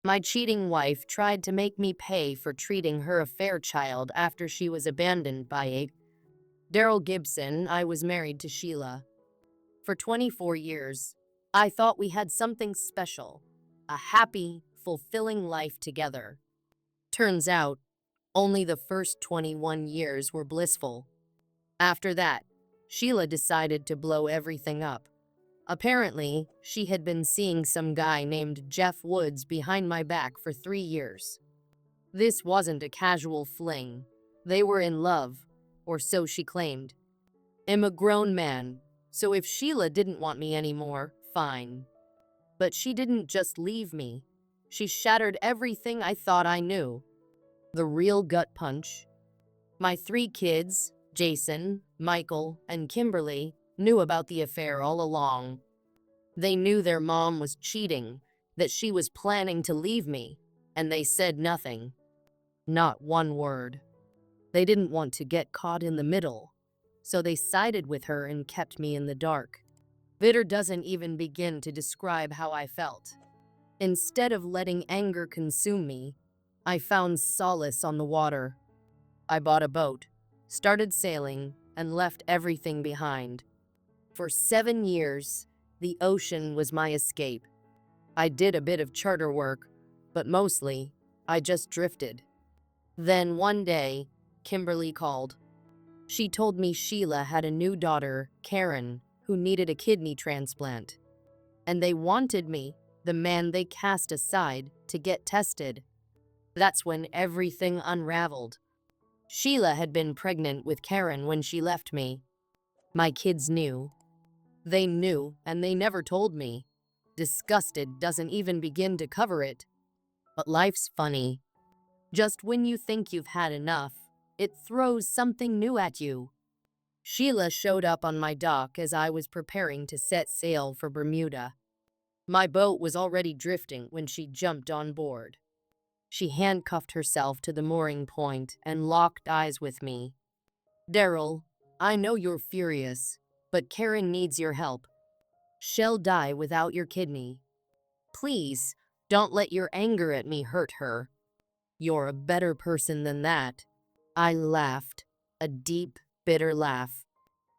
My cheating wife tried to make me pay for treating her affair child after she was abandoned by a Daryl Gibson. I was married to Sheila for 24 years. I thought we had something special, a happy, fulfilling life together. Turns out, only the first 21 years were blissful. After that, Sheila decided to blow everything up. Apparently, she had been seeing some guy named Jeff Woods behind my back for 3 years. This wasn't a casual fling. They were in love, or so she claimed. I'm a grown man, so if Sheila didn't want me anymore, fine. But she didn't just leave me. She shattered everything I thought I knew. The real gut punch. My 3 kids, Jason, Michael, and Kimberly, knew about the affair all along. They knew their mom was cheating, that she was planning to leave me, and they said nothing. Not one word. They didn't want to get caught in the middle, so they sided with her and kept me in the dark. Bitter doesn't even begin to describe how I felt. Instead of letting anger consume me, I found solace on the water. I bought a boat, started sailing, and left everything behind. For 7 years, the ocean was my escape. I did a bit of charter work, but mostly, I just drifted. Then one day, Kimberly called. She told me Sheila had a new daughter, Karen, who needed a kidney transplant. And they wanted me, the man they cast aside, to get tested. That's when everything unraveled. Sheila had been pregnant with Karen when she left me. My kids knew. They knew, and they never told me. Disgusted doesn't even begin to cover it. But life's funny. Just when you think you've had enough, it throws something new at you. Sheila showed up on my dock as I was preparing to set sail for Bermuda. My boat was already drifting when she jumped on board. She handcuffed herself to the mooring point and locked eyes with me. Daryl, I know you're furious, but Karen needs your help. She'll die without your kidney. Please, don't let your anger at me hurt her. You're a better person than that. I laughed, a deep, bitter laugh.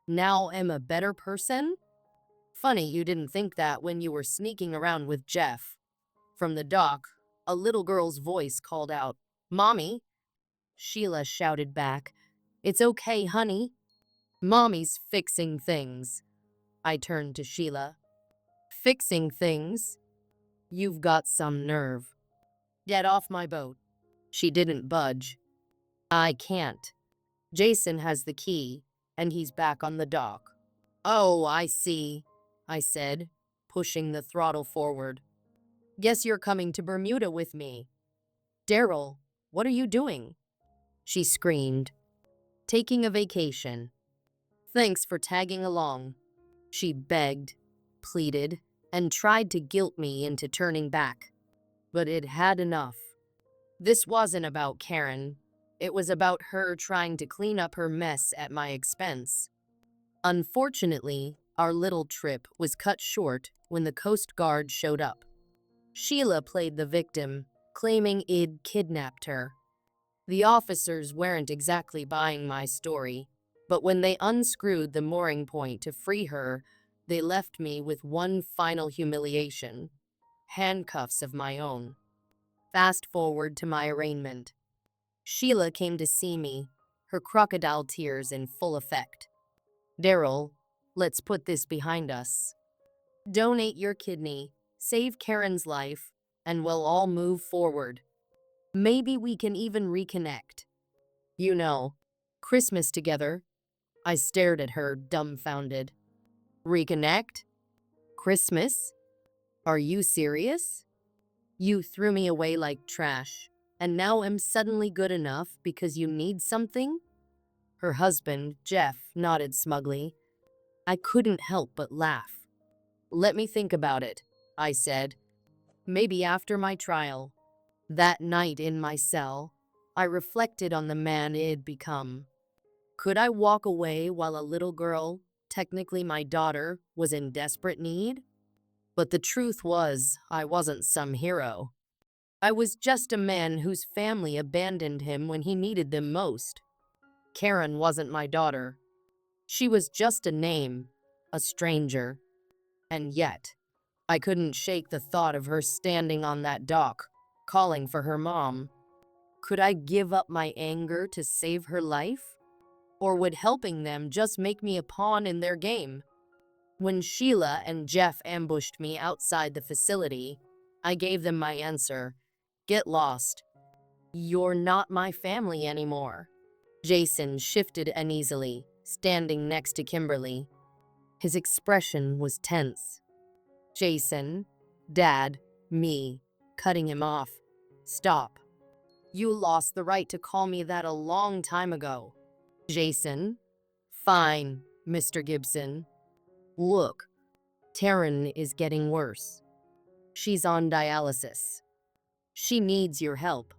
Now I'm a better person? Funny you didn't think that when you were sneaking around with Jeff. From the dock, a little girl's voice called out, "Mommy?" Sheila shouted back, "It's okay, honey. Mommy's fixing things." I turned to Sheila. "Fixing things? You've got some nerve. Get off my boat." She didn't budge. "I can't. Jason has the key, and he's back on the dock." "Oh, I see," I said, pushing the throttle forward. "Guess you're coming to Bermuda with me." "Daryl, what are you doing?" She screamed. "Taking a vacation. Thanks for tagging along." She begged, pleaded, and tried to guilt me into turning back. But it had enough. This wasn't about Karen. It was about her trying to clean up her mess at my expense. Unfortunately, our little trip was cut short when the Coast Guard showed up. Sheila played the victim, claiming I'd kidnapped her. The officers weren't exactly buying my story, but when they unscrewed the mooring point to free her, they left me with one final humiliation: handcuffs of my own. Fast forward to my arraignment. Sheila came to see me, her crocodile tears in full effect. "Daryl, let's put this behind us. Donate your kidney, save Karen's life, and we'll all move forward. Maybe we can even reconnect. You know, Christmas together." I stared at her, dumbfounded. "Reconnect? Christmas? Are you serious? You threw me away like trash, and now I'm suddenly good enough because you need something?" Her husband, Jeff, nodded smugly. I couldn't help but laugh. "Let me think about it," I said. "Maybe after my trial." That night in my cell, I reflected on the man I'd become. Could I walk away while a little girl, technically my daughter, was in desperate need? But the truth was, I wasn't some hero. I was just a man whose family abandoned him when he needed them most. Karen wasn't my daughter. She was just a name, a stranger. And yet, I couldn't shake the thought of her standing on that dock, calling for her mom. Could I give up my anger to save her life? Or would helping them just make me a pawn in their game? When Sheila and Jeff ambushed me outside the facility, I gave them my answer. Get lost. You're not my family anymore. Jason shifted uneasily, standing next to Kimberly. His expression was tense. Jason, Dad, me, cutting him off. Stop. You lost the right to call me that a long time ago. Jason? Fine, Mr. Gibson. Look, Taryn is getting worse. She's on dialysis. She needs your help.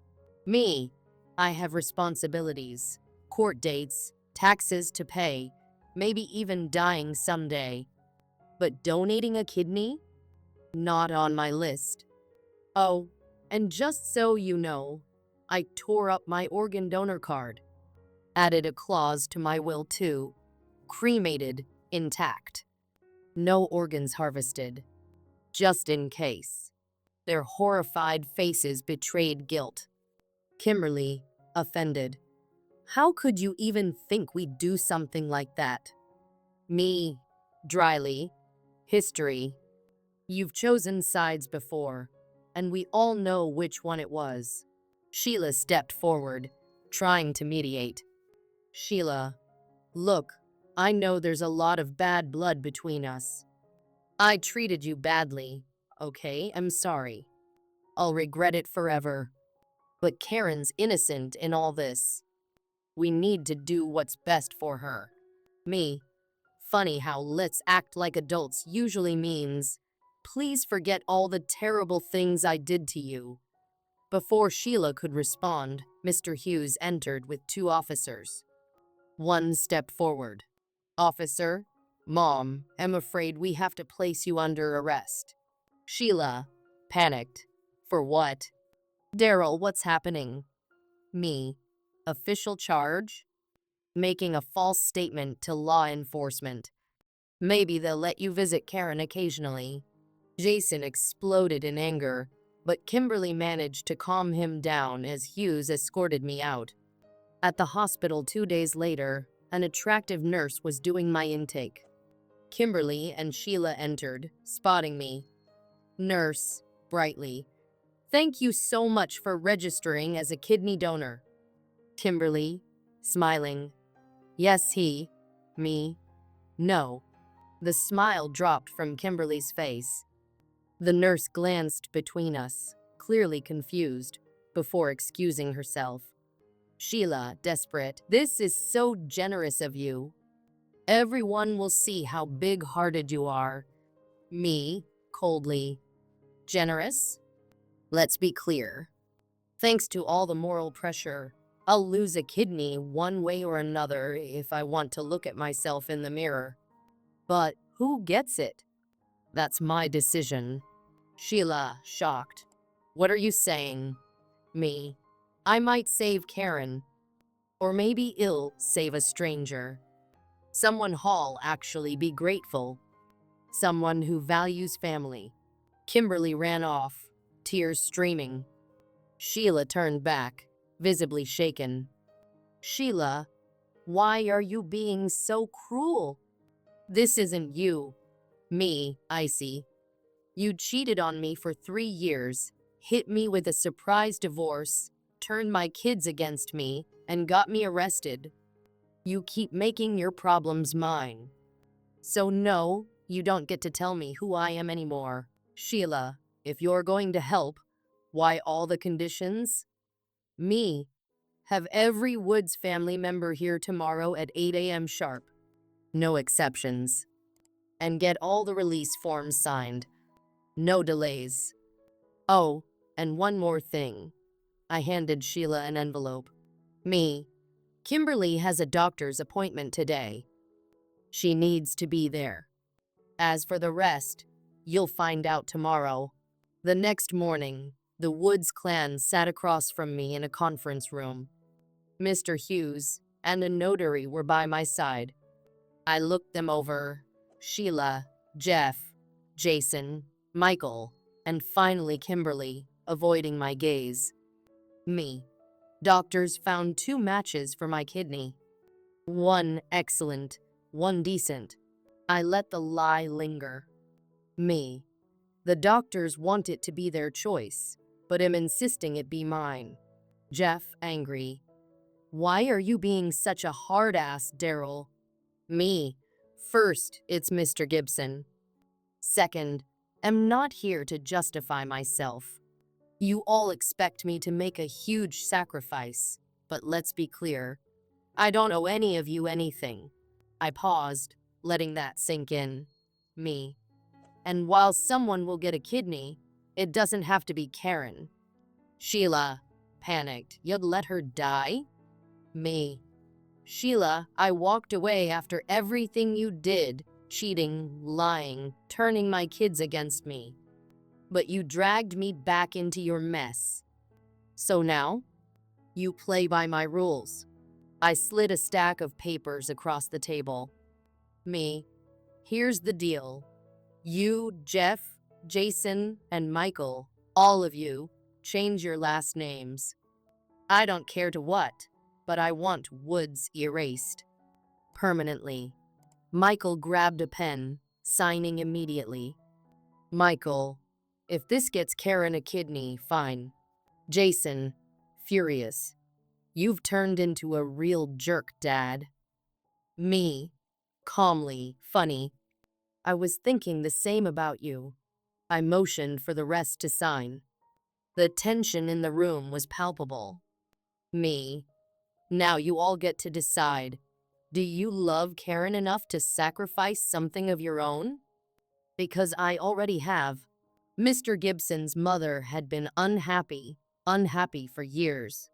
Me, I have responsibilities, court dates, taxes to pay, maybe even dying someday. But donating a kidney? Not on my list. Oh, and just so you know, I tore up my organ donor card. Added a clause to my will too. Cremated, intact. No organs harvested. Just in case. Their horrified faces betrayed guilt. Kimberly, offended. How could you even think we'd do something like that? Me, dryly. History. You've chosen sides before, and we all know which one it was. Sheila stepped forward, trying to mediate. Sheila, look, I know there's a lot of bad blood between us. I treated you badly, okay? I'm sorry. I'll regret it forever. But Karen's innocent in all this. We need to do what's best for her. Me. Funny how let's act like adults usually means, please forget all the terrible things I did to you. Before Sheila could respond, Mr. Hughes entered with 2 officers. One stepped forward. Officer, Mom, I'm afraid we have to place you under arrest. Sheila, panicked. For what? Daryl, what's happening? Me. Official charge? Making a false statement to law enforcement. Maybe they'll let you visit Karen occasionally. Jason exploded in anger, but Kimberly managed to calm him down as Hughes escorted me out. At the hospital 2 days later, an attractive nurse was doing my intake. Kimberly and Sheila entered, spotting me. Nurse, brightly. Thank you so much for registering as a kidney donor. Kimberly, smiling. Yes, he. Me. No. The smile dropped from Kimberly's face. The nurse glanced between us, clearly confused, before excusing herself. Sheila, desperate. This is so generous of you. Everyone will see how big-hearted you are. Me, coldly. Generous? Let's be clear. Thanks to all the moral pressure, I'll lose a kidney one way or another if I want to look at myself in the mirror. But who gets it? That's my decision. Sheila, shocked. What are you saying? Me. I might save Karen. Or maybe I'll save a stranger. Someone Hall actually be grateful. Someone who values family. Kimberly ran off, tears streaming. Sheila turned back, visibly shaken. Sheila, why are you being so cruel? This isn't you. Me, Icy. You cheated on me for 3 years, hit me with a surprise divorce, turned my kids against me, and got me arrested. You keep making your problems mine. So no, you don't get to tell me who I am anymore. Sheila, if you're going to help, why all the conditions? Me. Have every Woods family member here tomorrow at 8 a.m. sharp. No exceptions. And get all the release forms signed. No delays. Oh, and one more thing. I handed Sheila an envelope. Me. Kimberly has a doctor's appointment today. She needs to be there. As for the rest, you'll find out tomorrow. The next morning, The Woods clan sat across from me in a conference room. Mr. Hughes and a notary were by my side. I looked them over. Sheila, Jeff, Jason, Michael, and finally Kimberly, avoiding my gaze. Me. Doctors found 2 matches for my kidney. One excellent, one decent. I let the lie linger. Me. The doctors want it to be their choice, but am insisting it be mine. Jeff, angry. Why are you being such a hard-ass, Daryl? Me. First, it's Mr. Gibson. Second, am not here to justify myself. You all expect me to make a huge sacrifice, but let's be clear. I don't owe any of you anything. I paused, letting that sink in. Me. And while someone will get a kidney, it doesn't have to be Karen. Sheila, panicked. You'd let her die? Me. Sheila, I walked away after everything you did, cheating, lying, turning my kids against me. But you dragged me back into your mess. So now, you play by my rules. I slid a stack of papers across the table. Me. Here's the deal. You, Jeff, Jason, and Michael, all of you, change your last names. I don't care to what, but I want Woods erased. Permanently. Michael grabbed a pen, signing immediately. Michael, if this gets Karen a kidney, fine. Jason, furious. You've turned into a real jerk, Dad. Me, calmly, funny. I was thinking the same about you. I motioned for the rest to sign. The tension in the room was palpable. Me, now you all get to decide. Do you love Karen enough to sacrifice something of your own? Because I already have. Mr. Gibson's mother had been unhappy for years.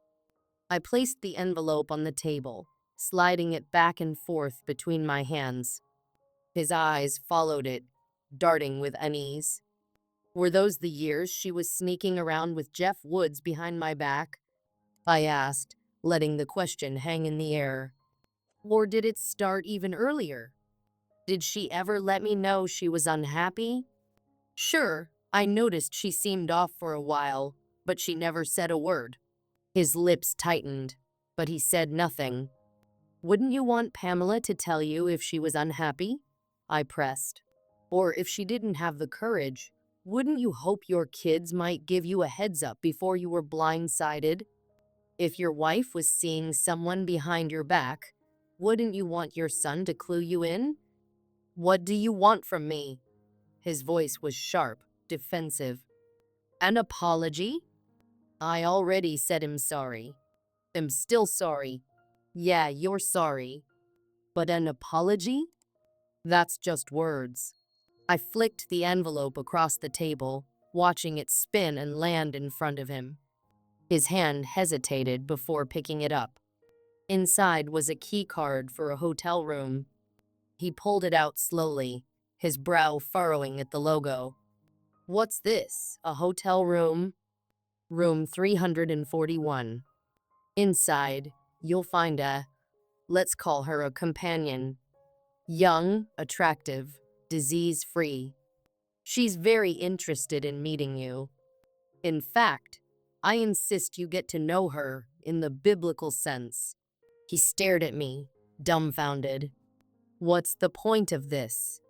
I placed the envelope on the table, sliding it back and forth between my hands. His eyes followed it, darting with unease. Were those the years she was sneaking around with Jeff Woods behind my back? I asked, letting the question hang in the air. Or did it start even earlier? Did she ever let me know she was unhappy? Sure, I noticed she seemed off for a while, but she never said a word. His lips tightened, but he said nothing. Wouldn't you want Pamela to tell you if she was unhappy? I pressed. Or if she didn't have the courage, wouldn't you hope your kids might give you a heads up before you were blindsided? If your wife was seeing someone behind your back, wouldn't you want your son to clue you in? What do you want from me? His voice was sharp, defensive. An apology? I already said I'm sorry. I'm still sorry. Yeah, you're sorry. But an apology? That's just words. I flicked the envelope across the table, watching it spin and land in front of him. His hand hesitated before picking it up. Inside was a key card for a hotel room. He pulled it out slowly, his brow furrowing at the logo. What's this? A hotel room? Room 341. Inside, you'll find let's call her a companion. Young, attractive, disease-free. She's very interested in meeting you. In fact, I insist you get to know her in the biblical sense. He stared at me, dumbfounded. What's the point of this?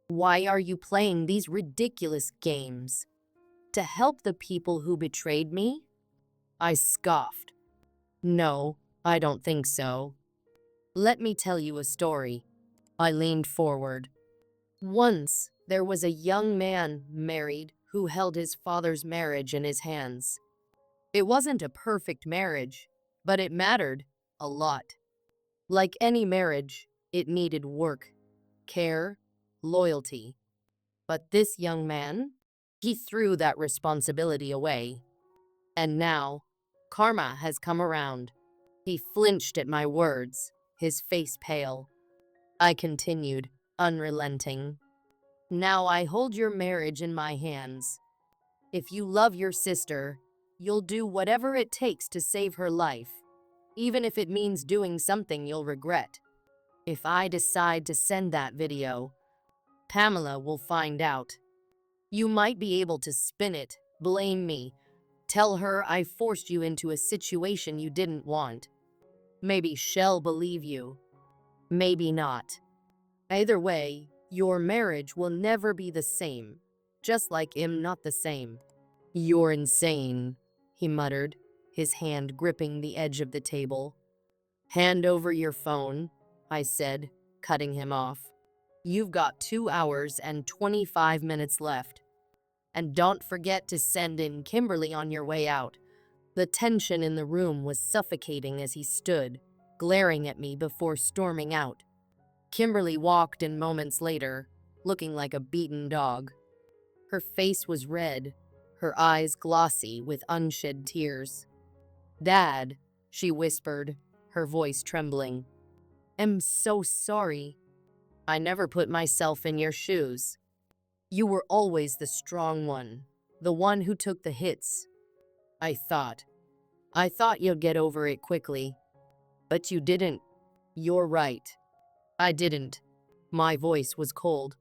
Why are you playing these ridiculous games? To help the people who betrayed me? I scoffed. No, I don't think so. Let me tell you a story. I leaned forward. Once, there was a young man, married, who held his father's marriage in his hands. It wasn't a perfect marriage, but it mattered a lot. Like any marriage, it needed work, care, loyalty. But this young man, he threw that responsibility away. And now, karma has come around. He flinched at my words, his face pale. I continued, unrelenting. Now I hold your marriage in my hands. If you love your sister, you'll do whatever it takes to save her life, even if it means doing something you'll regret. If I decide to send that video, Pamela will find out. You might be able to spin it, blame me, tell her I forced you into a situation you didn't want. Maybe she'll believe you, maybe not. Either way, your marriage will never be the same, just like I'm not the same. You're insane, he muttered, his hand gripping the edge of the table. Hand over your phone, I said, cutting him off. You've got 2 hours and 25 minutes left. And don't forget to send in Kimberly on your way out. The tension in the room was suffocating as he stood, glaring at me before storming out. Kimberly walked in moments later, looking like a beaten dog. Her face was red, her eyes glossy with unshed tears. Dad, she whispered, her voice trembling. I'm so sorry. I never put myself in your shoes. You were always the strong one, the one who took the hits. I thought you'd get over it quickly. But you didn't. You're right. I didn't. My voice was cold.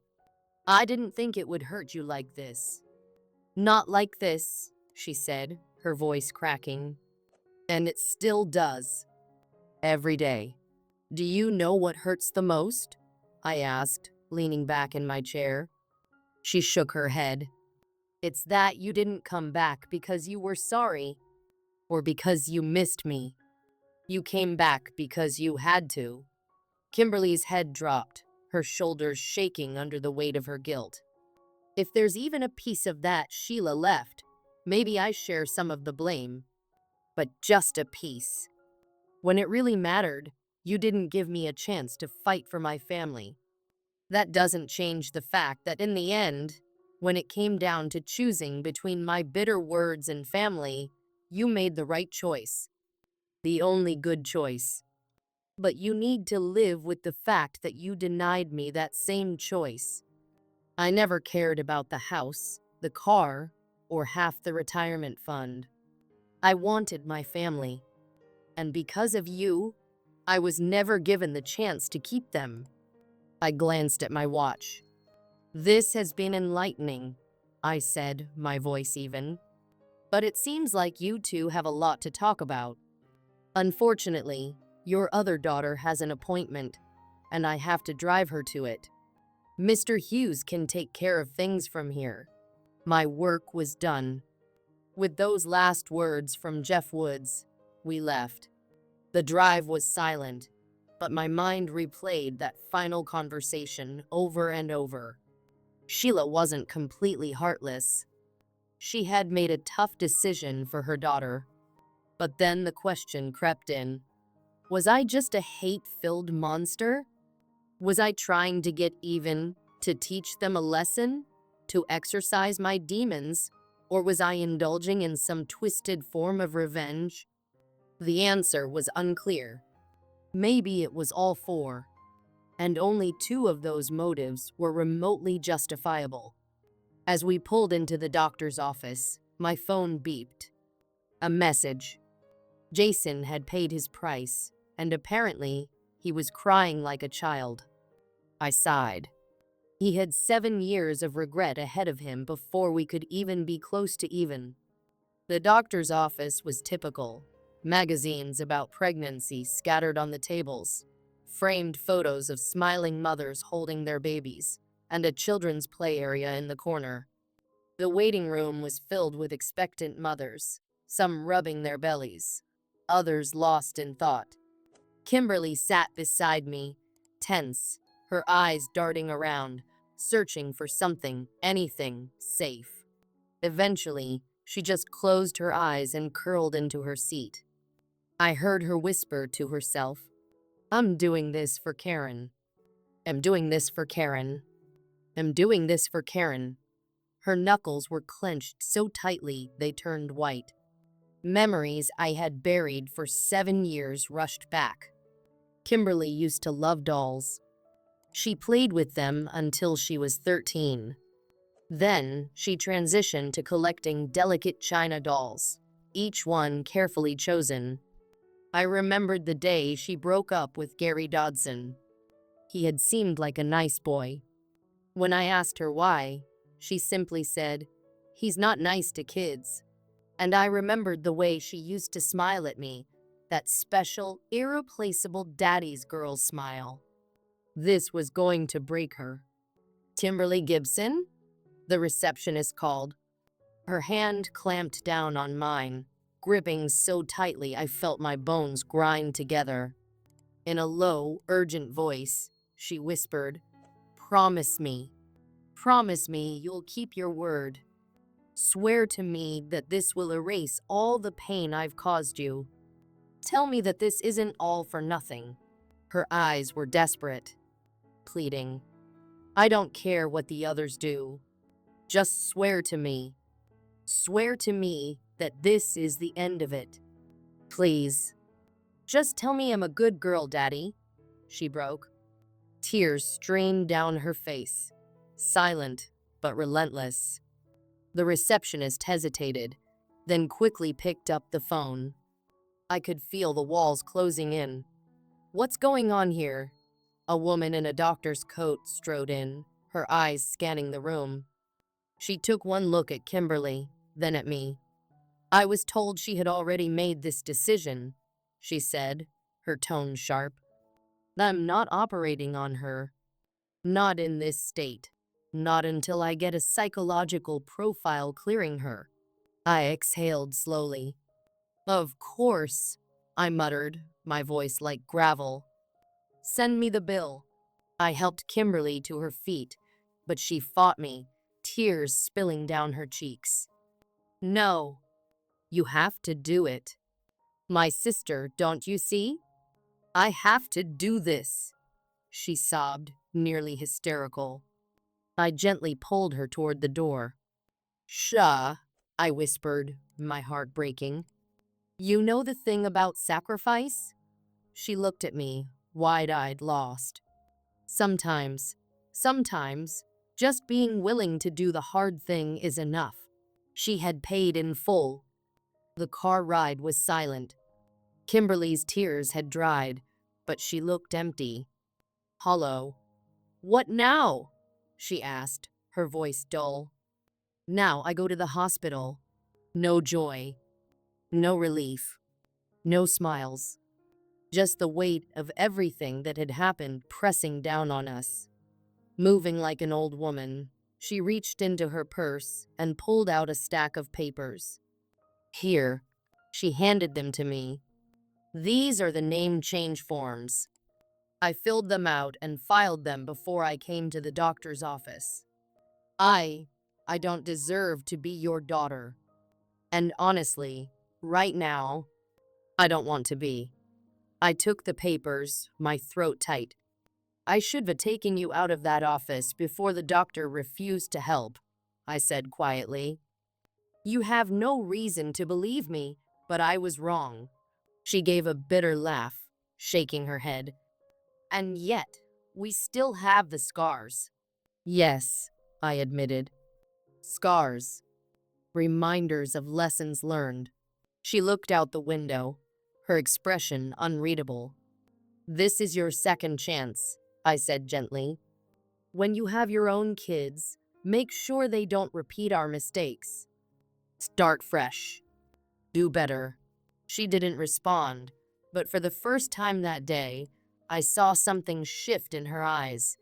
I didn't think it would hurt you like this. Not like this, she said, her voice cracking. And it still does. Every day. Do you know what hurts the most? I asked, leaning back in my chair. She shook her head. It's that you didn't come back because you were sorry, or because you missed me. You came back because you had to. Kimberly's head dropped, her shoulders shaking under the weight of her guilt. If there's even a piece of that Sheila left, maybe I share some of the blame. But just a piece. When it really mattered, you didn't give me a chance to fight for my family. That doesn't change the fact that in the end, when it came down to choosing between my bitter words and family, you made the right choice. The only good choice. But you need to live with the fact that you denied me that same choice. I never cared about the house, the car, or half the retirement fund. I wanted my family. And because of you, I was never given the chance to keep them. I glanced at my watch. This has been enlightening, I said, my voice even. But it seems like you two have a lot to talk about. Unfortunately, your other daughter has an appointment, and I have to drive her to it. Mr. Hughes can take care of things from here. My work was done. With those last words from Jeff Woods, we left. The drive was silent, but my mind replayed that final conversation over and over. Sheila wasn't completely heartless. She had made a tough decision for her daughter. But then the question crept in. Was I just a hate-filled monster? Was I trying to get even, to teach them a lesson, to exorcise my demons, or was I indulging in some twisted form of revenge? The answer was unclear. Maybe it was all four, and only two of those motives were remotely justifiable. As we pulled into the doctor's office, my phone beeped. A message. Jason had paid his price, and apparently, he was crying like a child. I sighed. He had 7 years of regret ahead of him before we could even be close to even. The doctor's office was typical. Magazines about pregnancy scattered on the tables, framed photos of smiling mothers holding their babies, and a children's play area in the corner. The waiting room was filled with expectant mothers, some rubbing their bellies, others lost in thought. Kimberly sat beside me, tense, her eyes darting around, searching for something, anything, safe. Eventually, she just closed her eyes and curled into her seat. I heard her whisper to herself, I'm doing this for Karen. I'm doing this for Karen. I'm doing this for Karen. Her knuckles were clenched so tightly they turned white. Memories I had buried for 7 years rushed back. Kimberly used to love dolls. She played with them until she was 13. Then she transitioned to collecting delicate china dolls, each one carefully chosen. I remembered the day she broke up with Gary Dodson. He had seemed like a nice boy. When I asked her why, she simply said, "He's not nice to kids." And I remembered the way she used to smile at me, that special, irreplaceable daddy's girl smile. This was going to break her. "Kimberly Gibson?" the receptionist called. Her hand clamped down on mine, gripping so tightly I felt my bones grind together. In a low, urgent voice, she whispered, "Promise me. Promise me you'll keep your word. Swear to me that this will erase all the pain I've caused you. Tell me that this isn't all for nothing." Her eyes were desperate, pleading. "I don't care what the others do. Just swear to me. Swear to me that this is the end of it. Please. Just tell me I'm a good girl, Daddy." She broke. Tears streamed down her face, silent but relentless. The receptionist hesitated, then quickly picked up the phone. I could feel the walls closing in. "What's going on here?" A woman in a doctor's coat strode in, her eyes scanning the room. She took one look at Kimberly, then at me. "I was told she had already made this decision," she said, her tone sharp. "I'm not operating on her. Not in this state. Not until I get a psychological profile clearing her." I exhaled slowly. "Of course," I muttered, my voice like gravel. "Send me the bill." I helped Kimberly to her feet, but she fought me, tears spilling down her cheeks. "No, you have to do it. My sister, don't you see? I have to do this," she sobbed, nearly hysterical. I gently pulled her toward the door. "Shah," I whispered, my heart breaking. "You know the thing about sacrifice?" She looked at me, wide-eyed, lost. Sometimes, just being willing to do the hard thing is enough." She had paid in full. The car ride was silent. Kimberly's tears had dried, but she looked empty, hollow. "What now?" she asked, her voice dull. "Now I go to the hospital. No joy, no relief, no smiles. Just the weight of everything that had happened pressing down on us." Moving like an old woman, she reached into her purse and pulled out a stack of papers. "Here," she handed them to me. "These are the name change forms." I filled them out and filed them before I came to the doctor's office. I don't deserve to be your daughter. And honestly, right now, I don't want to be." I took the papers, my throat tight. "I should have taken you out of that office before the doctor refused to help," I said quietly. "You have no reason to believe me, but I was wrong." She gave a bitter laugh, shaking her head. "And yet, we still have the scars." "Yes," I admitted. "Scars. Reminders of lessons learned." She looked out the window, her expression unreadable. "This is your second chance," I said gently. "When you have your own kids, make sure they don't repeat our mistakes. Start fresh. Do better." She didn't respond, but for the first time that day, I saw something shift in her eyes.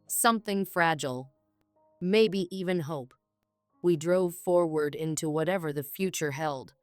Something fragile. Maybe even hope. We drove forward into whatever the future held.